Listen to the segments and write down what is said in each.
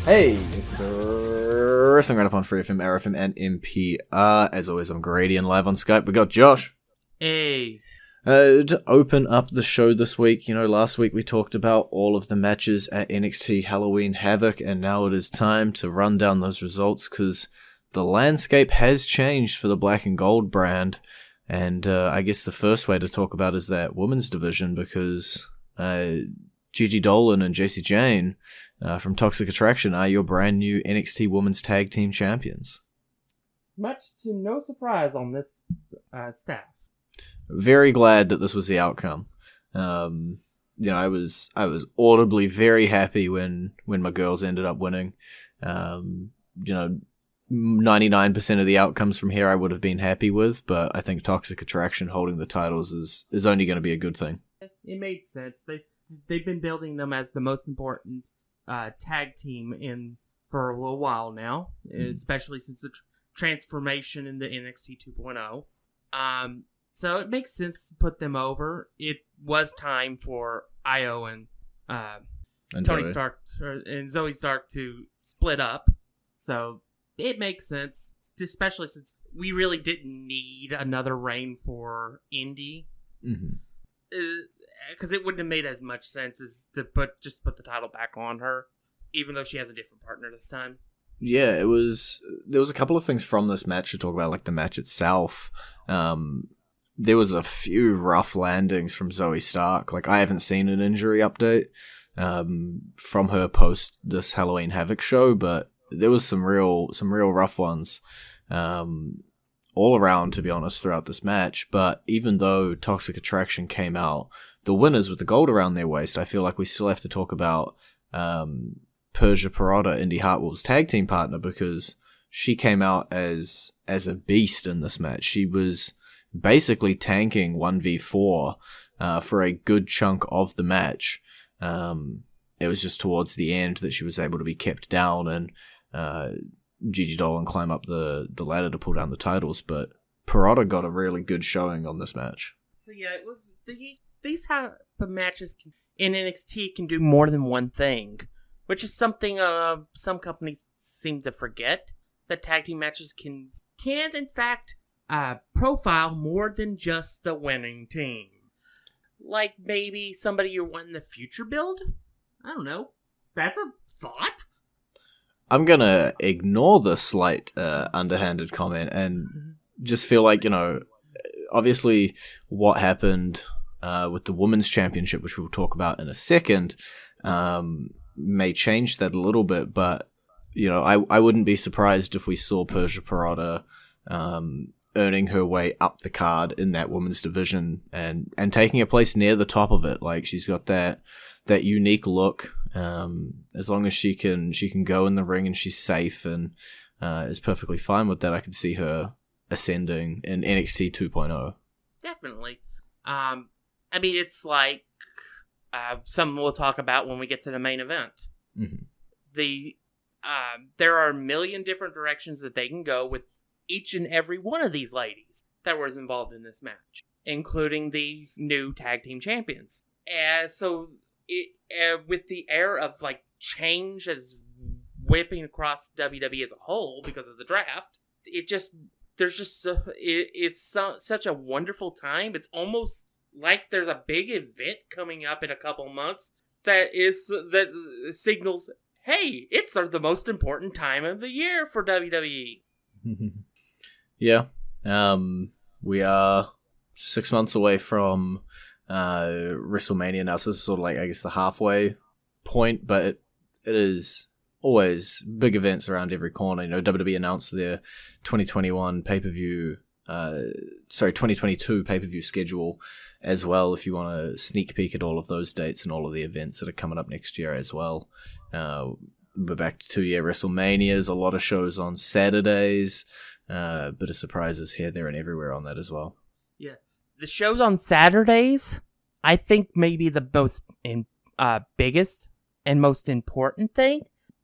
Hey, it's the Wrestling Roundup on FreeFM, ArrowFM, and NPR. As always, I'm Grady, and live on Skype, we got Josh. Hey. To open up the show this week, last week we talked about all of the matches at NXT Halloween Havoc, and now it is time to run down those results, because the landscape has changed for the Black and Gold brand, and I guess the first way to talk about is that women's division, because Gigi Dolan and Jacy Jayne from Toxic Attraction are your brand new NXT Women's Tag Team Champions. Much to no surprise on this staff. Very glad that this was the outcome. I was audibly very happy when my girls ended up winning. 99% of the outcomes from here I would have been happy with, but I think Toxic Attraction holding the titles is only going to be a good thing. It made sense. They've been building them as the most important tag team for a little while now, especially since the transformation into NXT 2.0. So it makes sense to put them over. It was time for Io and Tony Stark and Zoe Stark to split up. So it makes sense, especially since we really didn't need another reign for Indy. Mm-hmm. Because it wouldn't have made as much sense as to put the title back on her, even though she has a different partner this time. Yeah, there was a couple of things from this match to talk about, like the match itself. There was a few rough landings from Zoe Stark. Like, I haven't seen an injury update from her post this Halloween Havoc show, but there was some real rough ones. All around, to be honest, throughout this match. But even though Toxic Attraction came out the winners with the gold around their waist, I feel like we still have to talk about Persia Pirotta, Indy Hartwell's tag team partner, because she came out as a beast in this match. She was basically tanking 1v4 for a good chunk of the match. It was just towards the end that she was able to be kept down and Gigi Dolan climb up the ladder to pull down the titles, but Pirotta got a really good showing on this match. So yeah, it was these type of matches in NXT can do more than one thing, which is something some companies seem to forget, that tag team matches can in fact profile more than just the winning team. Like maybe somebody you want in the future build? I don't know. That's a thought? I'm going to ignore the slight underhanded comment and just feel like, obviously what happened with the Women's Championship, which we'll talk about in a second, may change that a little bit. But, I wouldn't be surprised if we saw Persia Pirotta earning her way up the card in that women's division and taking a place near the top of it. Like, she's got that unique look. As long as she can go in the ring and she's safe and is perfectly fine with that, I could see her ascending in NXT 2.0. Definitely. It's like something we'll talk about when we get to the main event. Mm-hmm. There are a million different directions that they can go with each and every one of these ladies that was involved in this match, including the new tag team champions. With the air of like change that's whipping across WWE as a whole because of the draft, it's such a wonderful time. It's almost like there's a big event coming up in a couple months that signals, hey, it's the most important time of the year for WWE. Yeah, we are 6 months away from WrestleMania now, so this is sort of like, I guess, the halfway point, but it is always big events around every corner. WWE announced their 2022 pay-per-view schedule as well, if you want to sneak peek at all of those dates and all of the events that are coming up next year as well. We're back to 2-year WrestleManias, a lot of shows on Saturdays, bit of surprises here, there, and everywhere on that as well. Yeah. The shows on Saturdays, I think, maybe the most biggest and most important thing,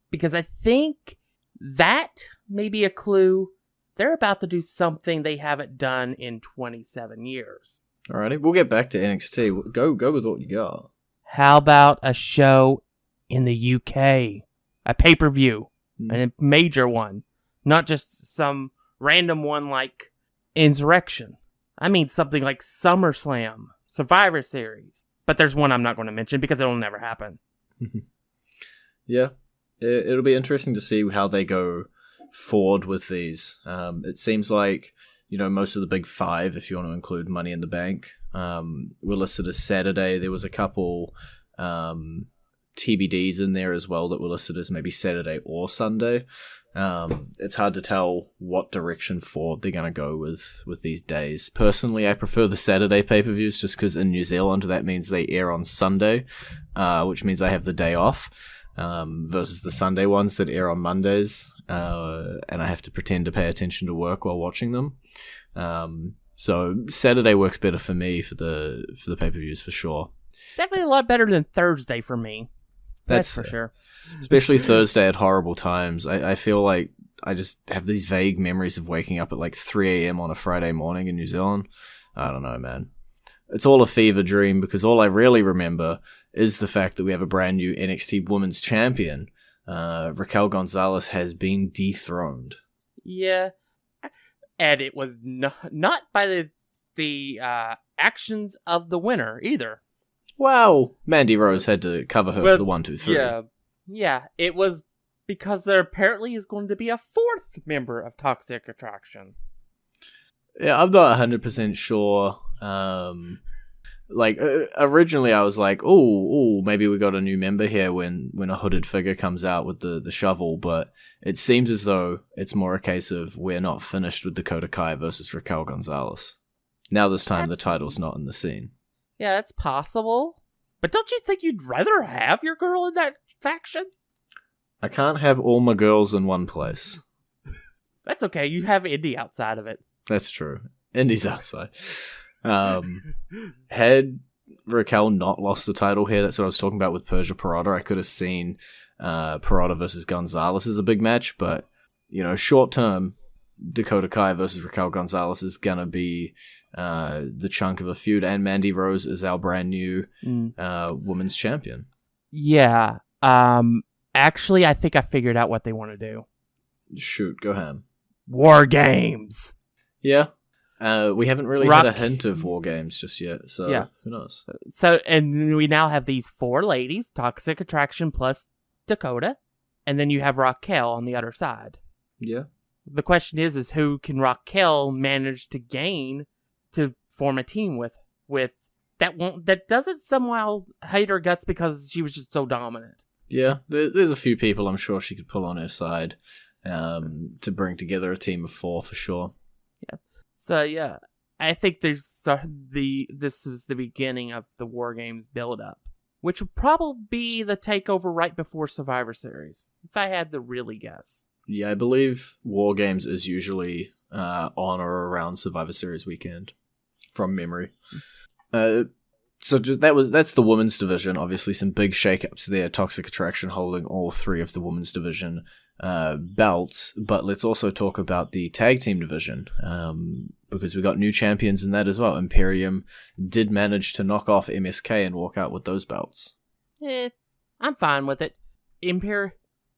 because I think that may be a clue they're about to do something they haven't done in 27 years. Alrighty, we'll get back to NXT. Go with what you got. How about a show in the UK? a pay-per-view, a major one, not just some random one like Insurrection. I mean something like SummerSlam, Survivor Series. But there's one I'm not going to mention because it'll never happen. Yeah, it'll be interesting to see how they go forward with these. It seems like, most of the big five, if you want to include Money in the Bank, were listed as Saturday. There was a couple TBDs in there as well that were listed as maybe Saturday or Sunday. It's hard to tell what direction forward they're going to go with these days. Personally, I prefer the Saturday pay-per-views just because in New Zealand that means they air on Sunday, which means I have the day off, versus the Sunday ones that air on Mondays, and I have to pretend to pay attention to work while watching them. So Saturday works better for me for the pay-per-views for sure. Definitely a lot better than Thursday for me. That's for sure. Especially Thursday at horrible times. I feel like I just have these vague memories of waking up at like 3 a.m. on a Friday morning in New Zealand. I don't know, man. It's all a fever dream because all I really remember is the fact that we have a brand new NXT Women's Champion. Raquel Gonzalez has been dethroned. Yeah. And it was not by the actions of the winner either. Wow. Mandy Rose had to cover her for the 1, 2, 3. Yeah. It was because there apparently is going to be a fourth member of Toxic Attraction. Yeah, I'm not 100% sure. Originally I was like, oh, maybe we got a new member here when a hooded figure comes out with the shovel, but it seems as though it's more a case of we're not finished with Dakota Kai versus Raquel Gonzalez. Now this time the title's not in the scene. Yeah, that's possible. But don't you think you'd rather have your girl in that faction? I can't have all my girls in one place. That's okay. You have Indy outside of it. That's true. Indy's outside. Had Raquel not lost the title here, that's what I was talking about with Persia Pirotta. I could have seen Pirotta versus Gonzalez as a big match, but, short term, Dakota Kai versus Raquel Gonzalez is going to be the chunk of a feud, and Mandy Rose is our brand new women's champion. Yeah. Actually, I think I figured out what they want to do. Shoot, go ham. War Games. Yeah. We haven't really had a hint of War Games just yet, so who knows? So, and we now have these 4 ladies, Toxic Attraction plus Dakota, and then you have Raquel on the other side. Yeah. The question is who can Raquel manage to gain to form a team with that doesn't somehow hate her guts because she was just so dominant. Yeah, there's a few people I'm sure she could pull on her side to bring together a team of 4 for sure. Yeah. So yeah, I think this was the beginning of the War Games build-up, which would probably be the takeover right before Survivor Series, if I had to really guess. Yeah, I believe War Games is usually on or around Survivor Series weekend, from memory. So that's the women's division. Obviously, some big shakeups there. Toxic Attraction holding all 3 of the women's division belts. But let's also talk about the tag team division, because we got new champions in that as well. Imperium did manage to knock off MSK and walk out with those belts. I'm fine with it.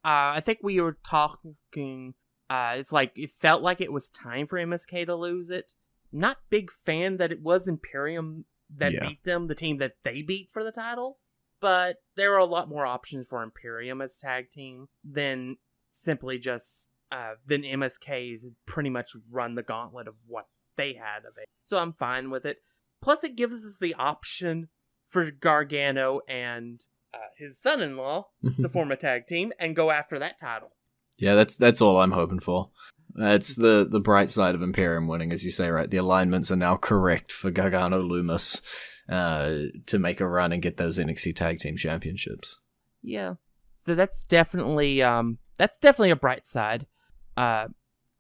I think we were talking. It's like it felt like it was time for MSK to lose it. Not big fan that it was Imperium that beat them, the team that they beat for the titles. But there are a lot more options for Imperium as tag team than simply just than MSK's pretty much run the gauntlet of what they had of it. So I'm fine with it. Plus, it gives us the option for Gargano and his son-in-law to form a tag team and go after that title. Yeah, that's all I'm hoping for. It's the bright side of Imperium winning, as you say, right? The alignments are now correct for Gargano Loomis to make a run and get those NXT Tag Team Championships. Yeah, so that's definitely a bright side. I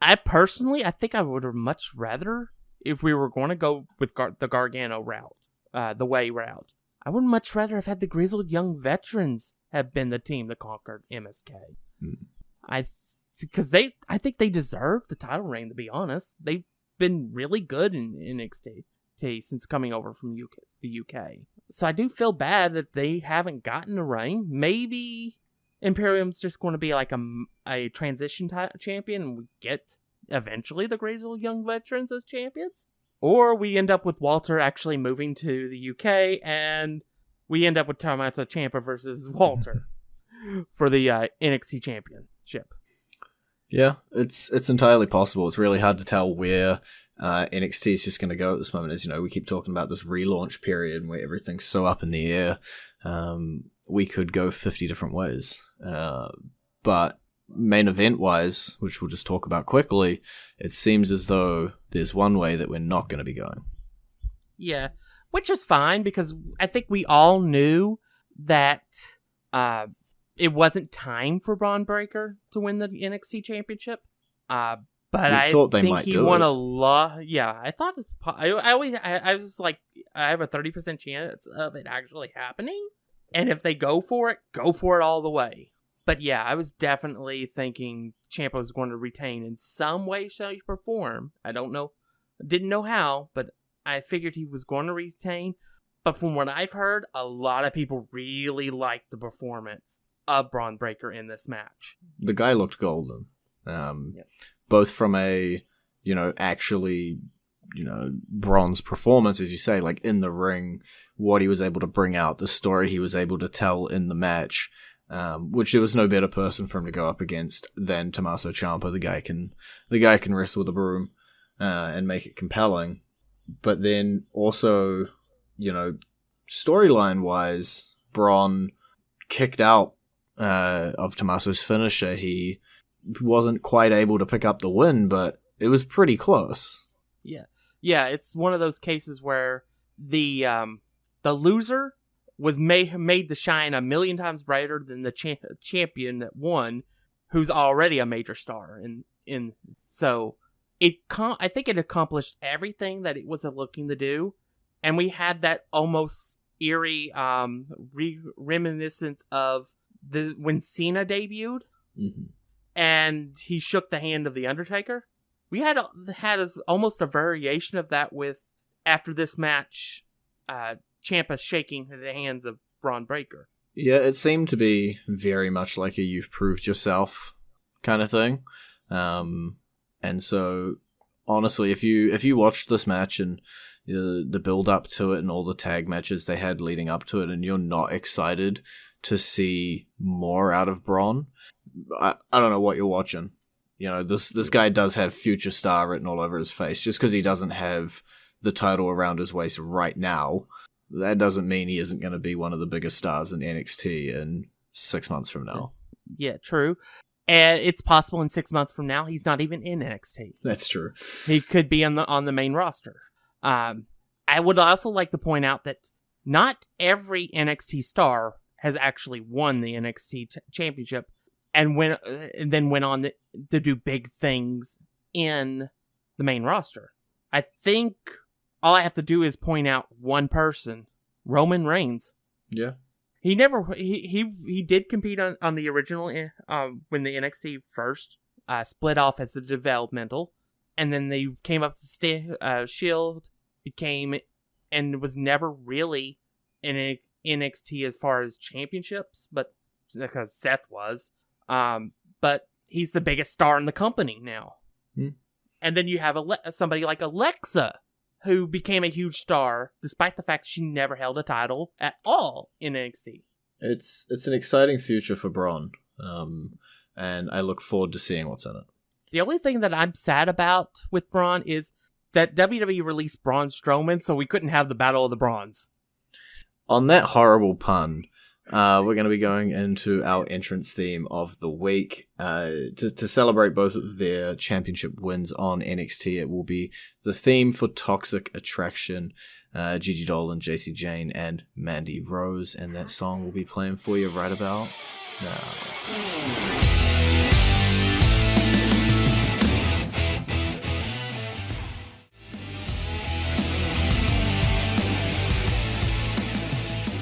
think I would have much rather, if we were going to go with the Gargano route, the Way route, I would much rather have had the grizzled young veterans have been the team that conquered MSK. Because I think they deserve the title reign, to be honest. They've been really good in NXT since coming over from the UK. So I do feel bad that they haven't gotten a reign. Maybe Imperium's just going to be like a transition champion, and we get eventually the Grayson Young Veterans as champions. Or we end up with Walter actually moving to the UK, and we end up with Tommaso Ciampa versus Walter for the NXT Championship. Yeah, it's entirely possible. It's really hard to tell where NXT is just going to go at this moment. As you know, we keep talking about this relaunch period where everything's so up in the air. We could go 50 different ways. But main event-wise, which we'll just talk about quickly, it seems as though there's one way that we're not going to be going. Yeah, which is fine, because I think we all knew that it wasn't time for Braun Breaker to win the NXT Championship. But I thought they might he won a lot. Yeah, I thought it's. I was like, I have a 30% chance of it actually happening, and if they go for it all the way. But yeah, I was definitely thinking Ciampa was going to retain in some way, shape, or form. I don't know, didn't know how, but I figured he was going to retain. But from what I've heard, a lot of people really liked the performance of Braun Breaker in this match. The guy looked golden. Both from a, Braun's performance, as you say, like in the ring, what he was able to bring out, the story he was able to tell in the match. Which there was no better person for him to go up against than Tommaso Ciampa. The guy can wrestle with a broom and make it compelling. But then also, storyline wise, Braun kicked out of Tommaso's finisher. He wasn't quite able to pick up the win, but it was pretty close. Yeah, it's one of those cases where the loser was made to shine a million times brighter than the champion that won, who's already a major star. So I think it accomplished everything that it was looking to do, and we had that almost eerie reminiscence of when Cena debuted, and he shook the hand of the Undertaker. We had almost a variation of that with after this match. Ciampa shaking the hands of Braun Breaker. Yeah, it seemed to be very much like a "you've proved yourself" kind of thing. And so, honestly, if you watched this match and the build up to it and all the tag matches they had leading up to it, and you're not excited to see more out of Braun, I don't know what you're watching. This guy does have future star written all over his face. Just because he doesn't have the title around his waist right now, that doesn't mean he isn't going to be one of the biggest stars in NXT in 6 months from now. Yeah, true. And it's possible in 6 months from now he's not even in NXT. That's true. He could be on the main roster. I would also like to point out that not every NXT star has actually won the NXT championship and then went on to do big things in the main roster. I think all I have to do is point out one person, Roman Reigns. Yeah. He did compete on the original when the NXT first split off as the developmental, and then they came up to Shield, and was never really in NXT as far as championships, but because Seth was, but he's the biggest star in the company now. And then you have somebody like Alexa, who became a huge star despite the fact she never held a title at all in NXT. It's an exciting future for Braun, and I look forward to seeing what's in it. The only thing that I'm sad about with Braun is that WWE released Braun Strowman, so we couldn't have the Battle of the Brawns. On that horrible pun, we're going to be going into our entrance theme of the week. To celebrate both of their championship wins on NXT, it will be the theme for Toxic Attraction, Gigi Dolan, JC Jane, and Mandy Rose, and that song will be playing for you right about now.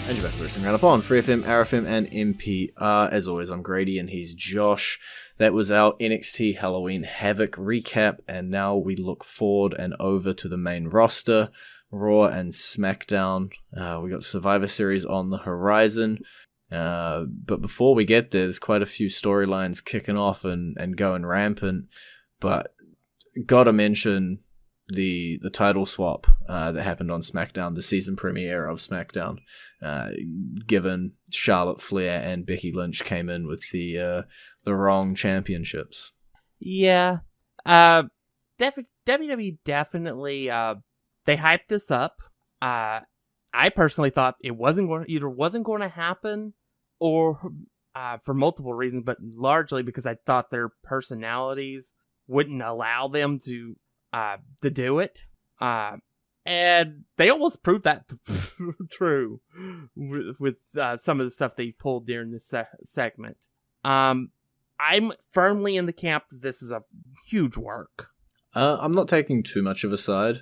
And you're back to Wrestling Roundup on FreeFM, ArrowFM, and NPR. As always, I'm Grady, and he's Josh. That was our NXT Halloween Havoc recap, and now we look forward and over to the main roster, Raw and SmackDown. We got Survivor Series on the horizon, But before we get there, there's quite a few storylines kicking off and going rampant. But gotta mention the title swap that happened on SmackDown, the season premiere of SmackDown, given Charlotte Flair and Becky Lynch came in with the wrong championships. Yeah. WWE definitely they hyped this up. I personally thought it wasn't going to happen, or for multiple reasons, but largely because I thought their personalities wouldn't allow them to do it. And they almost proved that true with some of the stuff they pulled during this segment. I'm firmly in the camp that this is a huge work. I'm not taking too much of a side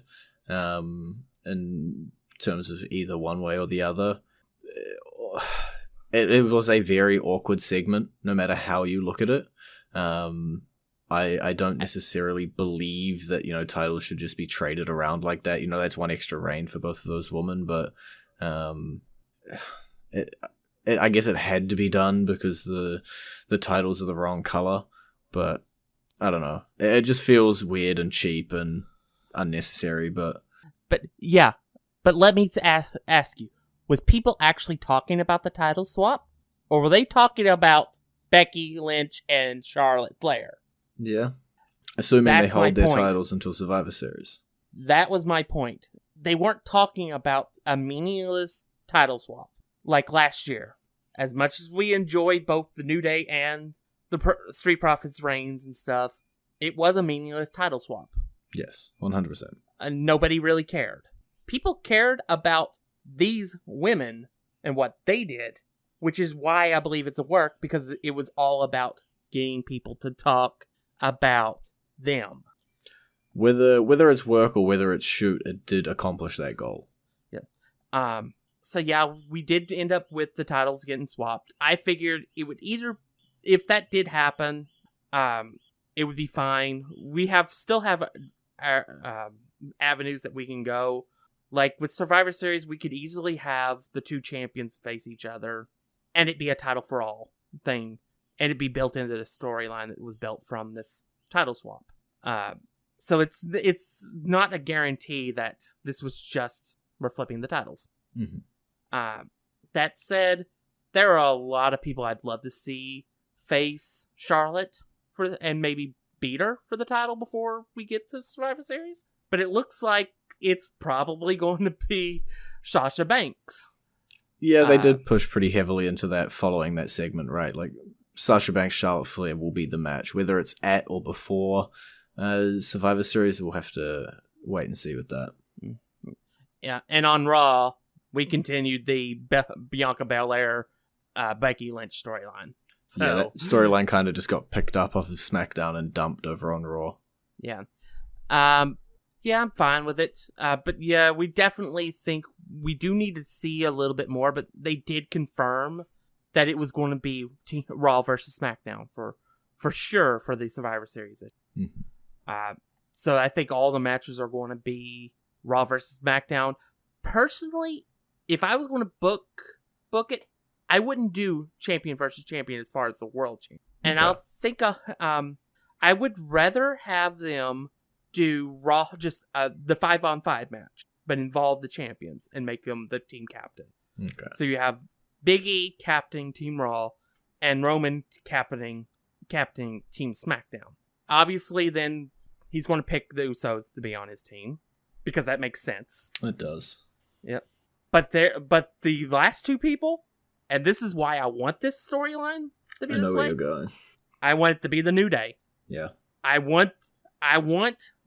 in terms of either one way or the other. It was a very awkward segment, no matter how you look at it. I don't necessarily believe that, titles should just be traded around like that. That's one extra reign for both of those women, but I guess it had to be done because the titles are the wrong color. But I don't know. It just feels weird and cheap and unnecessary. But yeah. But let me ask you: was people actually talking about the title swap, or were they talking about Becky Lynch and Charlotte Flair? Yeah. Assuming they hold their titles until Survivor Series. That was my point. They weren't talking about a meaningless title swap like last year. As much as we enjoyed both the New Day and the Street Profits reigns and stuff, it was a meaningless title swap. Yes, 100%. And nobody really cared. People cared about these women and what they did, which is why I believe it's a work, because it was all about getting people to talk about them. Whether it's work or whether it's shoot, it did accomplish that goal. Yeah. So yeah, we did end up with the titles getting swapped. I figured it would either, if that did happen, it would be fine. We still have our avenues that we can go. Like with Survivor Series, we could easily have the two champions face each other, and it'd be a title for all thing. And it'd be built into the storyline that was built from this title swap. So it's not a guarantee that this was just we're flipping the titles. Mm-hmm. That said, there are a lot of people I'd love to see face Charlotte and maybe beat her for the title before we get to Survivor Series. But it looks like it's probably going to be Sasha Banks. Yeah, they did push pretty heavily into that following that segment, right? Like, Sasha Banks, Charlotte Flair will be the match. Whether it's at or before Survivor Series, we'll have to wait and see with that. Yeah, and on Raw, we continued the Bianca Belair, Becky Lynch storyline. So, yeah, that storyline kind of just got picked up off of SmackDown and dumped over on Raw. Yeah. Yeah, I'm fine with it. But yeah, we definitely think we do need to see a little bit more, but they did confirm that it was going to be Raw versus SmackDown for sure for the Survivor Series. Mm-hmm. So I think all the matches are going to be Raw versus SmackDown. Personally, if I was going to book it, I wouldn't do champion versus champion as far as the world champion. And okay. I'll think I would rather have them do Raw, just the 5-on-5 match, but involve the champions and make them the team captain. Okay. So you have Biggie captaining Team Raw and Roman captaining Team SmackDown. Obviously, then he's going to pick the Usos to be on his team because that makes sense. It does. Yep. But the last two people, and this is why I want this storyline to be this way. I know where you're going. I want it to be the New Day. Yeah. I want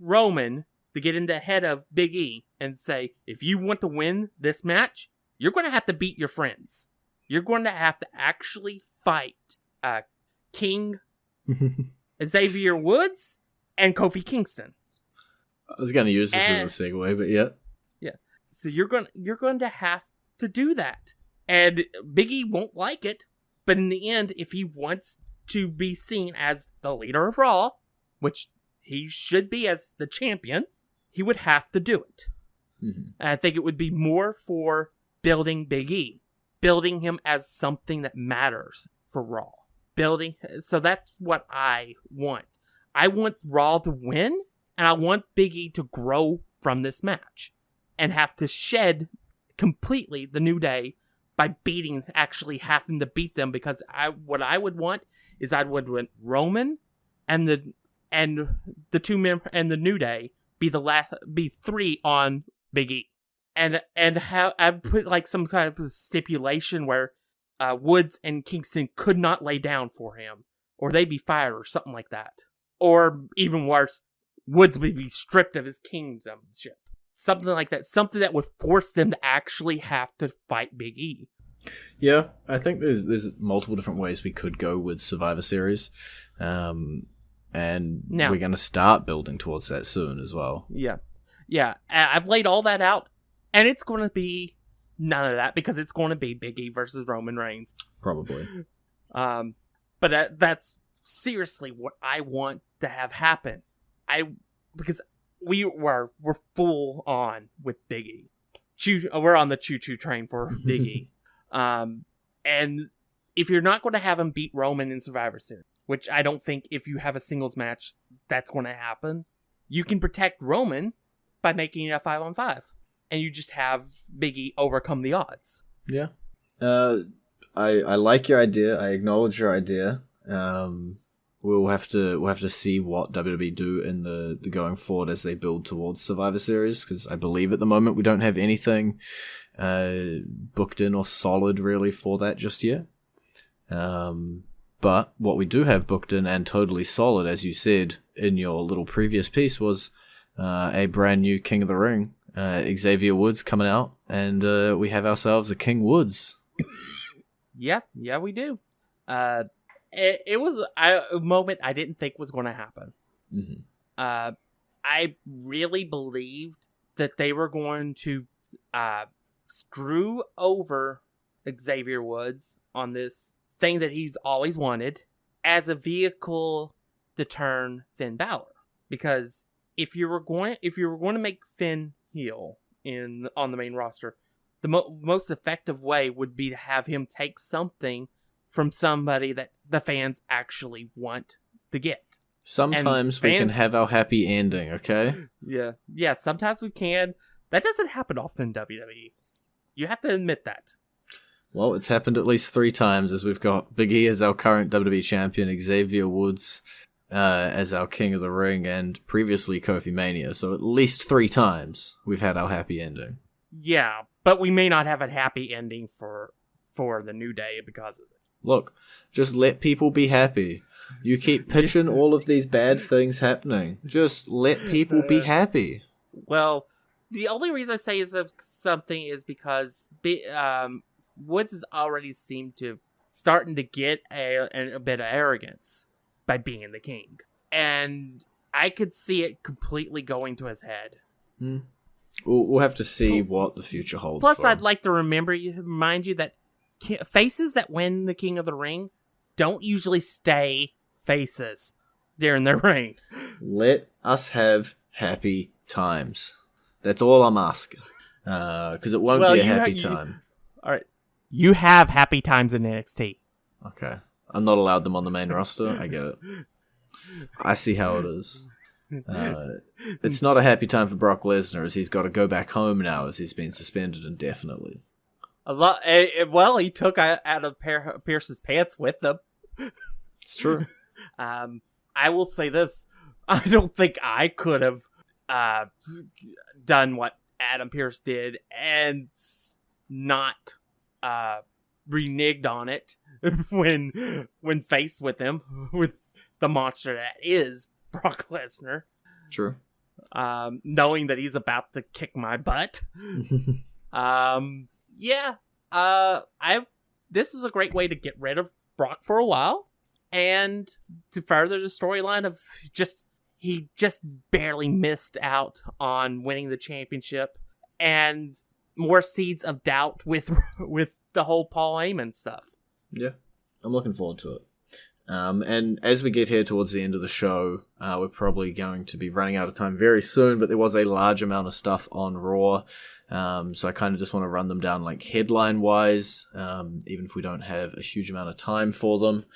Roman to get in the head of Big E and say, if you want to win this match, you're going to have to beat your friends. You're going to have to actually fight King Xavier Woods and Kofi Kingston. I was going to use this as a segue, but yeah. Yeah. So you're going to have to do that. And Big E won't like it, but in the end, if he wants to be seen as the leader of Raw, which he should be as the champion, he would have to do it. Mm-hmm. And I think it would be more for building Big E. building him as something that matters for Raw. So that's what I want. I want Raw to win, and I want Biggie to grow from this match and have to shed completely the New Day by actually having to beat them, because what I would want is I would want Roman and the New Day be 3 on Big E, and I'd put like some kind of stipulation where Woods and Kingston could not lay down for him, or they'd be fired or something like that, or even worse, Woods would be stripped of his kingdomship. Something like that. Something that would force them to actually have to fight Big E. Yeah, I think there's multiple different ways we could go with Survivor Series. And now, we're going to start building towards that soon as well. Yeah. Yeah. I've laid all that out. And it's going to be none of that, because it's going to be Big E versus Roman Reigns. Probably. But that's seriously what I want to have happen. Because we're full on with Big E. We're on the choo-choo train for Big E. And if you're not going to have him beat Roman in Survivor Series, which I don't think if you have a singles match that's going to happen, you can protect Roman by making it a 5-on-5, and you just have Big E overcome the odds. Yeah. I like your idea. I acknowledge your idea. We'll have to see what WWE do in the going forward as they build towards Survivor Series, because I believe at the moment we don't have anything booked in or solid really for that just yet. But what we do have booked in and totally solid, as you said in your little previous piece, was a brand new King of the Ring, Xavier Woods, coming out, and we have ourselves a King Woods. Yeah, we do. It was a moment I didn't think was going to happen. Mm-hmm. I really believed that they were going to screw over Xavier Woods on this thing that he's always wanted as a vehicle to turn Finn Balor. Because if you were going to make Finn heel on the main roster, the most effective way would be to have him take something from somebody that the fans actually want to get. Sometimes we can have our happy ending, okay? Yeah, sometimes we can. That doesn't happen often in WWE. You have to admit that. Well, it's happened at least 3 times, as we've got Big E as our current WWE champion, Xavier Woods as our King of the Ring, and previously Kofi Mania. So at least 3 times we've had our happy ending. Yeah, but we may not have a happy ending for the New Day because of it. Look, just let people be happy. You keep pitching all of these bad things happening. Just let people be happy. Well, the only reason I say something is because Woods has already seemed to starting to get a bit of arrogance by being the king. And I could see it completely going to his head. We'll have to see what the future holds. Plus, I'd like to remind you that faces that win the King of the Ring don't usually stay faces during their reign. Let us have happy times. That's all I'm asking. Because it won't be a happy time. All right. You have happy times in NXT. Okay. I'm not allowed them on the main roster. I get it. I see how it is. It's not a happy time for Brock Lesnar, as he's got to go back home now, as he's been suspended indefinitely. Well, he took out of Pierce's pants with him. It's true. I will say this. I don't think I could have done what Adam Pearce did and not reneged on it when faced with him, with the monster that is Brock Lesnar. True. Knowing that he's about to kick my butt. Yeah. This was a great way to get rid of Brock for a while, and to further the storyline of he just barely missed out on winning the championship, and more seeds of doubt with the whole Paul Heyman stuff. Yeah, I'm looking forward to it. And as we get here towards the end of the show, we're probably going to be running out of time very soon, but there was a large amount of stuff on Raw. So I kind of just want to run them down like headline wise, even if we don't have a huge amount of time for them.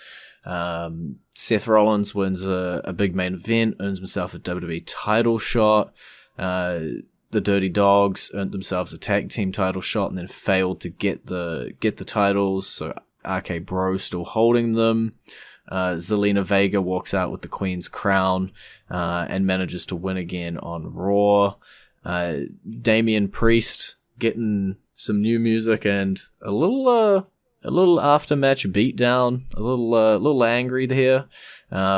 Seth Rollins wins a big main event, earns himself a WWE title shot. The Dirty Dogs earned themselves a tag team title shot and then failed to get the titles. So RK Bro still holding them. Zelina Vega walks out with the Queen's crown, and manages to win again on Raw. Damian Priest getting some new music and a little after match beatdown, a little angry there,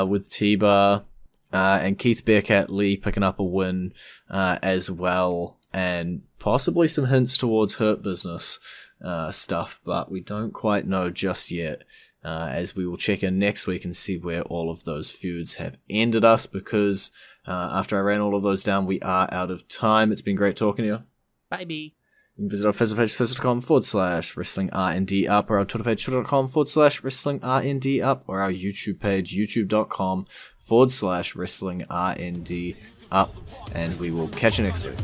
with T-Bar, and Keith Bearcat Lee picking up a win, as well, and possibly some hints towards Hurt Business, stuff, but we don't quite know just yet. As we will check in next week and see where all of those feuds have ended us, because after I ran all of those down, we are out of time. It's been great talking to you. Bye, B. You can visit our Facebook page, facebook.com/WrestlingRND Up, or our Twitter page, twitter.com/WrestlingRND Up, or our YouTube page, youtube.com/WrestlingRND Up. And we will catch you next week.